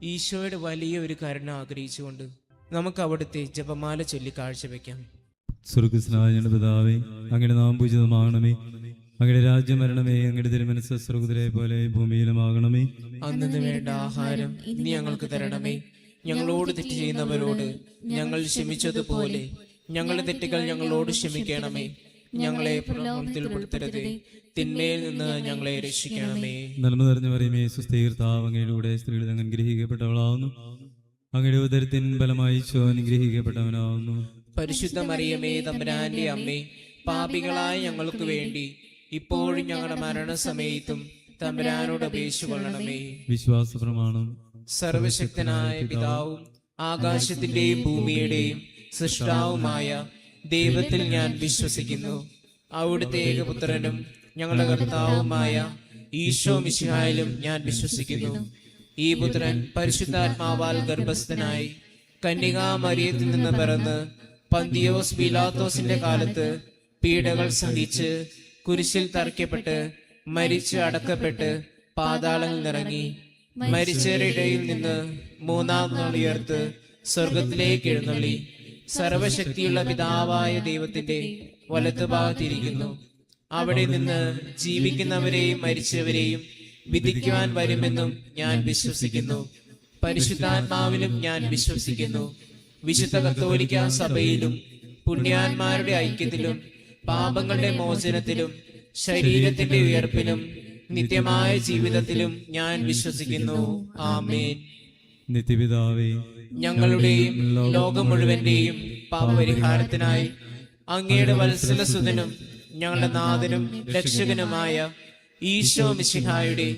ഈശോയുടെ വലിയ ഒരു കരുണ ആഗ്രഹിച്ചുകൊണ്ട് നമുക്ക് അവിടുത്തെ ജപമാല ചൊല്ലി കാഴ്ചവെക്കാം. സ്വർഗസ്നായ ഞങ്ങളുടെ പിതാവേ, അങ്ങയുടെ നാമം പൂജിതമാകണമേ. അങ്ങയുടെ രാജ്യം വരണമേ. അങ്ങയുടെ തിരുമനസ്സ് സ്വർഗ്ഗത്തിലെ പോലെ ഭൂമിയിലുമാകണമേ. അന്നു വേണ്ട ആഹാരം ഇനി ഞങ്ങൾക്ക് തരണമേ. ഞങ്ങളോട് തെറ്റ് ചെയ്യുന്നവരോട് ഞങ്ങൾ ക്ഷമിച്ചതുപോലെ ഞങ്ങളുടെ തെറ്റുകൾ ഞങ്ങളോട് ക്ഷമിക്കണമേ. ഞങ്ങളെ പ്രലോഭനത്തിൽ ഉൾപ്പെടുത്തരുതേ, തിന്മയിൽ നിന്ന് ഞങ്ങളെ രക്ഷിക്കണമേ. നന്മ നിറഞ്ഞ മറിയമേ, സുസ്ഥീർത്താവ് അങ്ങയുടെ സ്ത്രീകളിൽ അങ്ങ് അനുഗ്രഹിക്കപ്പെട്ടവളാവുന്നു. അങ്ങയുടെ ഉദരത്തിൻ ഫലമായി ഈശോ അനുഗ്രഹിക്കപ്പെട്ടവനാവുന്നു. പരിശുദ്ധ മറിയമേ, തമ്പുരാന്റെ അമ്മേ, പാപികളായ ഞങ്ങൾക്ക് വേണ്ടി ഇപ്പോഴും ഞങ്ങളുടെ മരണസമയത്തും തമ്പുരാനോട് അപേക്ഷിച്ചുകൊള്ളണമേ. വിശ്വാസ പ്രമാണം. സർവശക്തനായ പിതാവും ആകാശത്തിന്റെയും ഭൂമിയുടെയും സൃഷ്ടാവുമായ ദൈവത്തിൽ ഞാൻ വിശ്വസിക്കുന്നു. അവിടുത്തെ ഏകപുത്രനും ഞങ്ങളുടെ കർത്താവുമായ ഈശോ മിശിഹായിലും ഞാൻ വിശ്വസിക്കുന്നു. ഈ പുത്രൻ പരിശുദ്ധാത്മാവാൽ ഗർഭസ്ഥനായി കന്യകാ മറിയത്തിൽ നിന്ന് പിറന്ന് പന്തിയോസ് പീലാത്തോസിന്റെ കാലത്ത് പീഡകൾ സഹിച്ച് കുരിശിൽ തറയ്ക്കപ്പെട്ട് മരിച്ച് അടക്കപ്പെട്ട് പാതാളങ്ങളിൽ ഇറങ്ങി മരിച്ചവരുടെ ഇടയിൽ നിന്ന് മൂന്നാം നാൾ ഉയർത്ത് സ്വർഗത്തിലേക്ക് എഴുന്നള്ളി സർവശക്തിയുള്ള പിതാവായ ദൈവത്തിന്റെ വലത്തുഭാഗത്തിരിക്കുന്നു. അവിടെ നിന്ന് ജീവിക്കുന്നവരെയും മരിച്ചവരെയും വിധിക്കുവാൻ വരുമെന്നും ഞാൻ വിശ്വസിക്കുന്നു. പരിശുദ്ധാത്മാവിലും ഞാൻ വിശ്വസിക്കുന്നു. വിശുദ്ധ കത്തോലിക്ക സഭയിലും പുണ്യാന്മാരുടെ ഐക്യത്തിലും പാപങ്ങളുടെ മോചനത്തിലും ശരീരത്തിന്റെ ഉയർപ്പിലും നിത്യമായ ജീവിതത്തിലും ഞാൻ വിശ്വസിക്കുന്നു. ആമേൻ. നിത്യപിതാവേ, ഞങ്ങളുടെയും ലോകം മുഴുവന്റെയും പാപപരിഹാരത്തിനായി അങ്ങയുടെ വത്സലസുതനും ഞങ്ങളുടെ നാഥനും രക്ഷകനുമായ ഈശോ മിശിഹായുടെ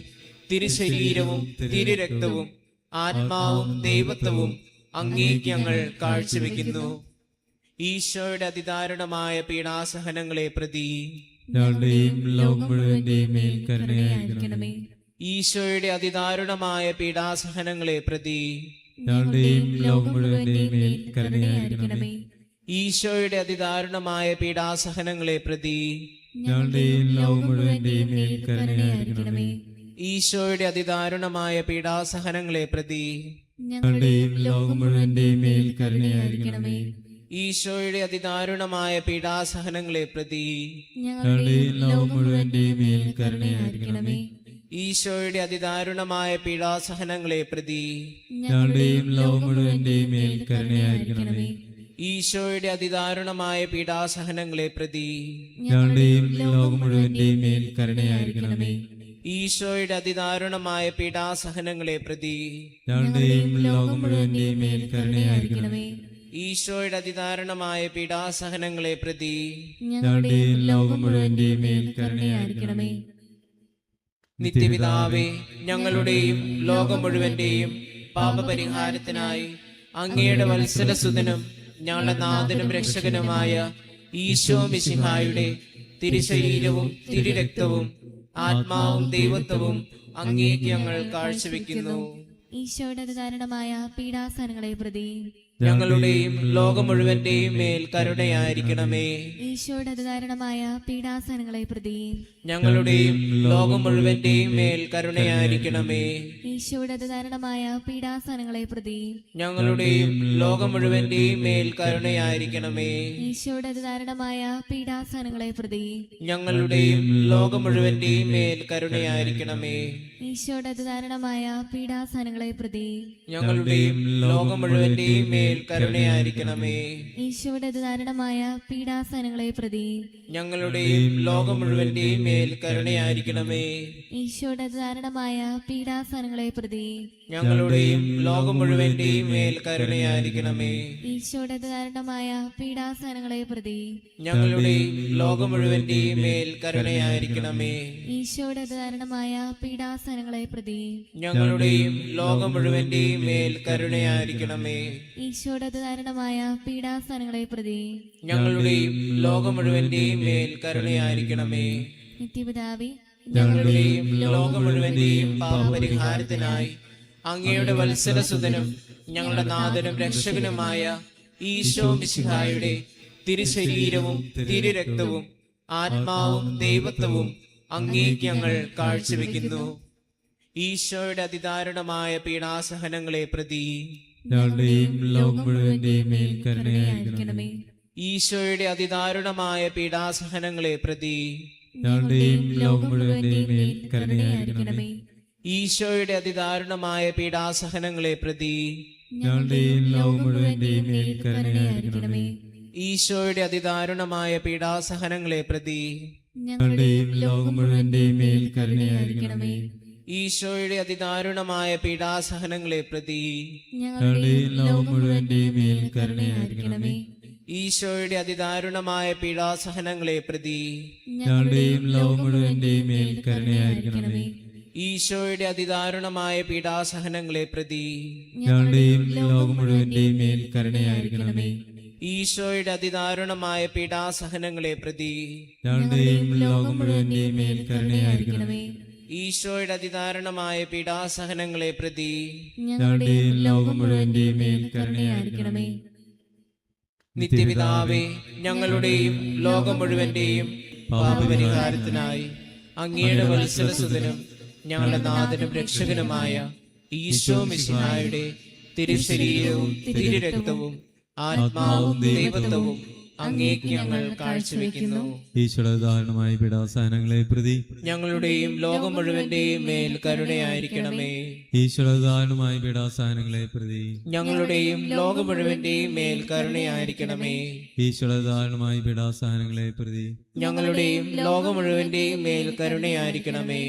തിരുശരീരവും തിരുരക്തവും ആത്മാവും ദൈവത്വവും അങ്ങേക്ക് ഞങ്ങൾ കാഴ്ചവെക്കുന്നു. ഈശോയുടെ അതിദാരുണമായ പീഡാസഹനങ്ങളെ പ്രതി ഞങ്ങളുടെയും ലോകം മുഴുവന്റെയും മേൽ കരുണയായിരിക്കണമേ. ഈശോയുടെ അതിദാരുണമായ പീഡാസഹനങ്ങളെ പ്രതി ഞങ്ങളുടെയും ലോകം മുഴുവന്റെയും മേൽ കരുണയായിരിക്കണമേ. ഈശോയുടെ അതിദാരുണമായ പീഡാസഹനങ്ങളെ പ്രതി ഞങ്ങളുടെയും ലോകം മുഴുവന്റെയും മേൽ കരുണയായിരിക്കണമേ. ഈശോയുടെ അതിദാരുണമായ പീഡാസഹനങ്ങളെ പ്രതി ഞങ്ങളുടെയും ലോകം മുഴുവന്റെയും മേൽ കരുണയായിരിക്കണമേ. ഈശോയുടെ അതിദാരുണമായ പീഡാസഹനങ്ങളെ പ്രതി ഞങ്ങളുടെയും ലോകം മുഴുവന്റെയും മേൽ കരുണയായിരിക്കണമേ. ഈശോയുടെ അതിദാരുണമായ പീഡാസഹനങ്ങളെ പ്രതി ഞങ്ങളുടെയും ലോകം മുഴുവന്റെയും മേൽ കരുണയായിരിക്കണമേ. ഈശോയുടെ അതിദാരുണമായ പീഡാസഹനങ്ങളെ പ്രതി ഞങ്ങളുടെയും ലോകം മുഴുവന്റെയും മേൽ കരുണയായിരിക്കണമേ. ഈശോയുടെ അതിദാരുണമായ പീഡാസഹനങ്ങളെ പ്രതി ഞങ്ങളുടെയും ലോകം മുഴുവന്റെയും മേൽ കരുണയായിരിക്കണമേ. ഈശോയുടെ അതിദാരുണമായ പീഡാസഹനങ്ങളെ പ്രതി ഞങ്ങളുടെയും ലോകം മുഴുവന്റെയും മേൽ കരുണയായിരിക്കണമേ. നിത്യപിതാവേ, ഞങ്ങളുടെയും ലോകം മുഴുവന്റെയും പാപപരിഹാരത്തിനായി അങ്ങയുടെ വത്സലസുതനും ഞങ്ങളുടെ നാഥനും രക്ഷകനുമായ ഈശോ മിശിഹായുടെ തിരുശരീരവും തിരുരക്തവും ആത്മാവും ദൈവത്വവും അങ്ങേക്ക് ഞങ്ങൾ കാഴ്ചവെക്കുന്നു. ഈശോയുടെ അതിദാരുണമായ പീഡാസഹനങ്ങളെ പ്രതി ഞങ്ങളുടെയും ലോകം മുഴുവന്റെയും മേൽ കരുണയായിരിക്കണമേ. ഈശോയുടെ അതിദാരുണമായ പീഡാസഹനങ്ങളെ പ്രതി ഞങ്ങളുടെയും ലോകം മുഴുവന്റെയും മേൽ കരുണയായിരിക്കണമേ. ഈശോയുടെ അതിദാരുണമായ പീഡാസഹനങ്ങളെ പ്രതി ഞങ്ങളുടെയും ലോകം മുഴുവന്റെയും മേൽ കരുണയായിരിക്കണമേ. ഈശോയുടെ അതിദാരുണമായ പീഡാസഹനങ്ങളെ പ്രതി ഞങ്ങളുടെയും ലോകം മുഴുവന്റെയും മേൽ കരുണയായിരിക്കണമേ. ഈശോയുടെ അതിദാരുണമായ പീഡാസഹനങ്ങളെ പ്രതി ഞങ്ങളുടെയും ലോകം മുഴുവന്റെയും മേൽ കരുണയായിരിക്കണമേ. ഈശോയുടെ അതിദാരുണമായ പീഡാസഹനങ്ങളെ പ്രതി ഞങ്ങളുടെയും ലോകം മുഴുവന്റെയും മേൽ കരുണയായിരിക്കണമേ. ഈശോയുടെ അതിദാരുണമായ പീഡാസഹനങ്ങളെ പ്രതി ഞങ്ങളുടെയും ലോകം മുഴുവന്റെയും മേൽ കരുണയായിരിക്കണമേ. ഈശോയുടെ അതിദാരുണമായ പീഡാസഹനങ്ങളെ പ്രതി ഞങ്ങളുടെയും ലോകം മുഴുവന്റെയും മേൽ കരുണയായിരിക്കണമേ. ഈശോയുടെ അതിദാരുണമായ പീഡാസഹനങ്ങളെ പ്രതി ഞങ്ങളുടെയും ലോകം മുഴുവന്റെയും മേൽ കരുണയായിരിക്കണമേ. ഈശോയുടെ അതിദാരുണമായ പീഡാസഹനങ്ങളെ പ്രതി ഞങ്ങളുടെയും ലോകം മുഴുവന്റെയും മേൽ കരുണയായിരിക്കണമേ. നിത്യപിതാവേ, ഞങ്ങളുടെയും ലോകം മുഴുവന്റെയും പാപപരിഹാരത്തിനായി അങ്ങയുടെ വത്സലസുതനും ഞങ്ങളുടെ നാഥനും രക്ഷകനുമായ ഈശോ മിശിഹായുടെ തിരുശരീരവും തിരുരക്തവും ആത്മാവും ദൈവത്വവും അങ്ങേക്ക് ഞങ്ങൾ കാഴ്ചവെക്കുന്നു. ഈശോയുടെ അതിദാരുണമായ പീഡാസഹനങ്ങളെ പ്രതി ഞങ്ങളുടെയും ലോകം മുഴുവന്റെയും മേൽ കരുണയായിരിക്കണമേ. ഈശോയുടെ അതിദാരുണമായ പീഡാസഹനങ്ങളെ പ്രതി ഞങ്ങളുടെയും ലോകം മുഴുവന്റെയും മേൽ കരുണയായിരിക്കണമേ. ഈശോയുടെ അതിദാരുണമായ പീഡാസഹനങ്ങളെ പ്രതി ഞങ്ങളുടെയും ലോകം മുഴുവന്റെയും മേൽ കരുണയായിരിക്കണമേ. ഈശോയുടെ അതിദാരുണമായ പീഡാസഹനങ്ങളെ പ്രതി ഞങ്ങളുടെയും ലോകം മുഴുവന്റെയും മേൽ കരുണയായിരിക്കണമേ. ഈശോയുടെ അതിദാരുണമായ പീഡാസഹനങ്ങളെ പ്രതി ഞങ്ങളുടെയും ലോകം മുഴുവന്റെയും മേൽ കരുണയായിരിക്കണമേ. ഈശോയുടെ അതിദാരുണമായ പീഡാസഹനങ്ങളെ പ്രതി ഞങ്ങളുടെയും ലോകം മുഴുവന്റെയും മേൽ കരുണയായിരിക്കണമേ. ഈശോയുടെ അതിദാരുണമായ പീഡാസഹനങ്ങളെ പ്രതി ഞങ്ങളുടെയും ലോകം മുഴുവന്റെയും മേൽ കരുണയായിരിക്കണമേ. ഈശോയുടെ അതിദാരുണമായ പീഡാസഹനങ്ങളെ പ്രതി ഞങ്ങളുടെയും ലോകം മുഴുവന്റെയും മേൽ കരുണയായിരിക്കണമേ. ഈശോയുടെ അതിദാരുണമായ പീഡാസഹനങ്ങളെ പ്രതി ഞങ്ങളുടെയും ലോകം മുഴുവന്റെയും മേൽ കരുണയായിരിക്കണമേ. നിത്യപിതാവേ, ഞങ്ങളുടെയും ലോകം മുഴുവന്റെയും പാപപരിഹാരത്തിനായി അങ്ങയുടെ വത്സലസുതനും ഞങ്ങളുടെ നാഥനും രക്ഷകനുമായ ഈശോ മിശിഹായുടെ തിരുശരീരവും തിരുരക്തവും ആത്മാവും ദൈവത്വവും അങ്ങേക്ക് ഞങ്ങൾ കാഴ്ചവെക്കുന്നു. ഈശോയുടെ ദാരുണമായ പീഡാസഹനങ്ങളെ പ്രതി ഞങ്ങളുടെയും ലോകം മുഴുവന്റെയും മേൽ കരുണയായിരിക്കണമേ. ഈശോയുടെ ദാരുണമായ പീഡാസഹനങ്ങളെ പ്രതി ഞങ്ങളുടെയും ലോകം മുഴുവന്റെയും മേൽ കരുണയായിരിക്കണമേ. ഈശോയുടെ ദാരുണമായ പീഡാസഹനങ്ങളെ പ്രതി ഞങ്ങളുടെയും ലോകം മുഴുവന്റെയും മേൽ കരുണയായിരിക്കണമേ.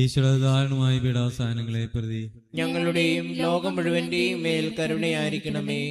ഈശോയുടെ ദാരുണമായ പീഡാസഹനങ്ങളെ പ്രതി ഞങ്ങളുടെയും ലോകം മുഴുവന്റെയും മേൽ കരുണയായിരിക്കണമേ.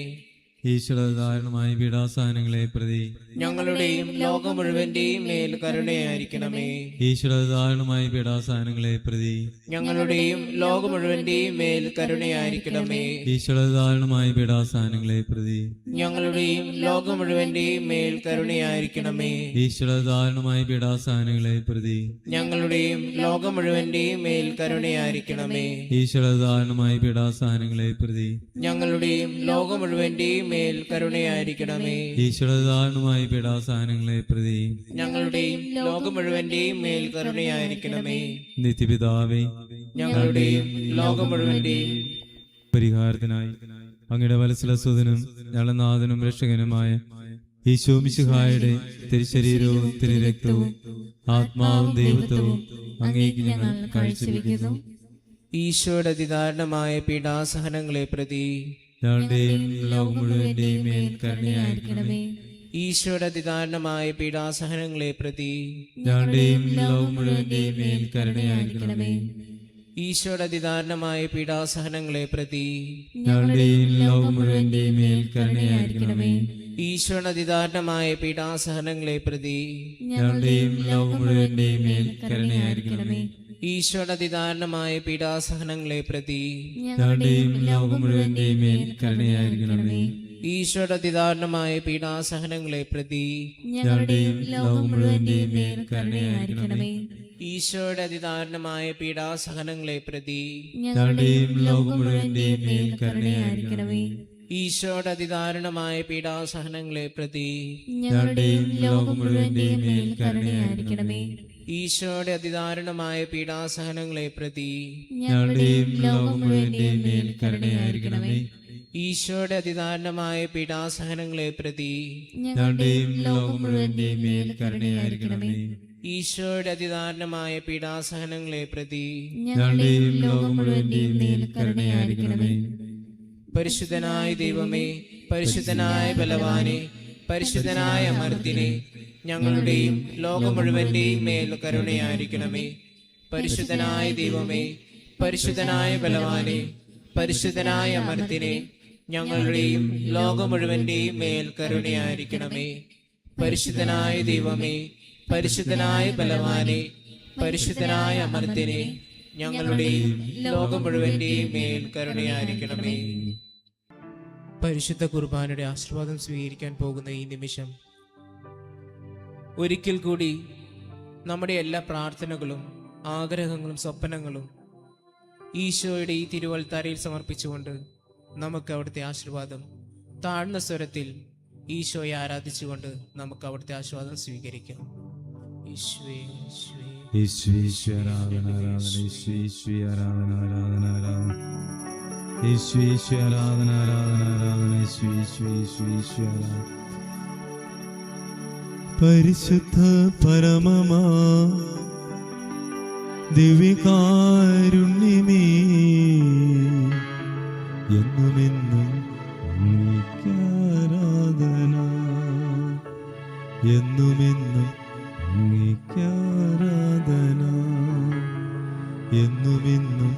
ഈശോയുടെ ദാരുണമായ പീഡാസഹനങ്ങളെ പ്രതി ഞങ്ങളുടെയും ലോകം മുഴുവന്റെയും മേൽ കരുണയായിരിക്കണമേ. ഈശോയുടെ ദാരുണമായ പീഡാസഹനങ്ങളെ പ്രതി ഞങ്ങളുടെയും ലോകം മുഴുവന്റെയും മേൽ കരുണയായിരിക്കണമേ. ഈശോയുടെ ദാരുണമായ പീഡാസഹനങ്ങളെ പ്രതി ഞങ്ങളുടെയും ലോകം മുഴുവന്റെയും മേൽ കരുണയായിരിക്കണമേ. ഈശോയുടെ ദാരുണമായ പീഡാസഹനങ്ങളെ പ്രതി ഞങ്ങളുടെയും ലോകം മുഴുവന്റെയും മേൽ കരുണയായിരിക്കണമേ. ഈശോയുടെ ദാരുണമായ പീഡാസഹനങ്ങളെ പ്രതി ഞങ്ങളുടെയും ലോകം മുഴുവന്റെയും മേൽ കരുണയായിരിക്കണമേ. ഈശോയുടെ ദാരുണമായ പീഡാസഹനങ്ങളെ പ്രതി ഞങ്ങളുടെയും ലോകം മുഴുവന്റെയും മേൽ കരുണയായിരിക്കണമേ. നിത്യപിതാവേ, ഞങ്ങളുടെയും ലോകം മുഴുവന്റെയും പരിഹാരത്തിനായി അങ്ങയുടെ വത്സലസുതനും ഞങ്ങളുടെ നാഥനും രക്ഷകനുമായ ഈശോ മിശിഹായുടെ തിരുശരീരവും തിരുരക്തവും ആത്മാവും ദൈവത്വവും അങ്ങേക്ക് ഞങ്ങൾ കാഴ്ചവെക്കുന്നു. ഈശോയുടെ അതിദാരുണമായ പീഡാസഹനങ്ങളെ പ്രതി ഞങ്ങളുടെയും ലോകം മുഴുവന്റെയും മേൽ കരുണയായിരിക്കണമേ. ഈശോയുടെ അതിദാരുണമായ പീഡാസഹനങ്ങളെ പ്രതി ഞങ്ങളുടെയും ലോകം മുഴുവന്റെയും മേൽ കരുണയായിരിക്കണമേ. ഈശോയുടെ അതിദാരുണമായ പീഡാസഹനങ്ങളെ പ്രതി ഞങ്ങളുടെയും ലോകം മുഴുവന്റെയും മേൽ കരുണയായിരിക്കണമേ. ഈശോയുടെ അതിദാരുണമായ പീഡാസഹനങ്ങളെ പ്രതി ഞങ്ങളുടെയും ലോകം മുഴുവന്റെയും മേൽ കരുണയായിരിക്കണമേ. ഈശോയുടെ അതിദാരുണമായ പീഡാസഹനങ്ങളെ പ്രതി ഞങ്ങളുടെയും ലോകം മുഴുവന്റെയും മേൽ കരുണയായിരിക്കണമേ. ഈശോയുടെ അതിദാരുണമായ പീഡാസഹനങ്ങളെ പ്രതി ഞങ്ങളുടെയും ലോകം മുഴുവന്റെയും മേൽ കരുണയായിരിക്കണമേ. ഈശോയുടെ അതിദാരുണമായ പീഡാസഹനങ്ങളെ പ്രതി ഞങ്ങളുടെയും ലോകം മുഴുവന്റെയും മേൽ കരുണയായിരിക്കണമേ. ഈശോയുടെ അതിദാരുണമായ പീഡാസഹനങ്ങളെ പ്രതി ഞങ്ങളുടെയും ലോകം മുഴുവന്റെയും മേൽ കരുണയായിരിക്കണമേ. ഈശോയുടെ അതിദാരുണമായ പീഡാസഹനങ്ങളെ പ്രതി ഞങ്ങളുടെയും ലോകം മുഴുവന്റെയും മേൽ കരുണയായിരിക്കണമേ. ഈശോയുടെ അതിദാരുണമായ പീഡാസഹനങ്ങളെ പ്രതി ഞങ്ങളുടെയും ലോകം മുഴുവന്റെയും മേൽ കരുണയായിരിക്കണമേ. ഈശോയുടെ അതിദാരുണമായ പീഡാസഹനങ്ങളെ പ്രതി ഞങ്ങളുടെയും ലോകം മുഴുവന്റെയും മേൽ കരുണയായിരിക്കണമേ. പരിശുദ്ധനായ ദൈവമേ, പരിശുദ്ധനായ ബലവാനെ, പരിശുദ്ധനായ അമർത്തിനെ, ഞങ്ങളുടെയും ലോകം മുഴുവന്റെയും മേൽ കരുണയായിരിക്കണമേ. പരിശുദ്ധനായ ദൈവമേ, പരിശുദ്ധനായ ബലവാനെ, പരിശുദ്ധനായ അമർത്തിനെ, ഞങ്ങളുടെയും ലോകം മുഴുവന്റെയും മേൽ കരുണയായിരിക്കണമേ. പരിശുദ്ധനായ ദൈവമേ, പരിശുദ്ധനായ ബലവാനെ, പരിശുദ്ധനായ അമർത്തിനെ, ഞങ്ങളുടെയും ലോകം മുഴുവന്റെയും മേൽ കരുണയായിരിക്കണമേ. പരിശുദ്ധ കുർബാനയുടെ ആശീർവാദം സ്വീകരിക്കാൻ പോകുന്ന ഈ നിമിഷം ഒരിക്കൽ കൂടി നമ്മുടെ എല്ലാ പ്രാർത്ഥനകളും ആഗ്രഹങ്ങളും സ്വപ്നങ്ങളും ഈശോയുടെ ഈ തിരുവൽത്താരയിൽ സമർപ്പിച്ചുകൊണ്ട് നമുക്ക് അവിടുത്തെ ആശീർവാദം താഴ്ന്ന സ്വരത്തിൽ ഈശോയെ ആരാധിച്ചുകൊണ്ട് നമുക്ക് അവിടുത്തെ ആശീർവാദം സ്വീകരിക്കാം. ഈശോയെ ഈശോയെ യേശുവേ ആരാധന ആരാധന യേശുവേ ആരാധന ആരാധന ആരാധന യേശുവേ ആരാധന ആരാധന ആരാധന യേശുവേ ആരാധന. പരിശുദ്ധ പരമമാ ദിവ്യകാരുണ്യമേ എന്നുമെന്നും അങ്ങേക്കാരാധന എന്നുമെന്നും അങ്ങേക്കാരാധന എന്നുമെന്നും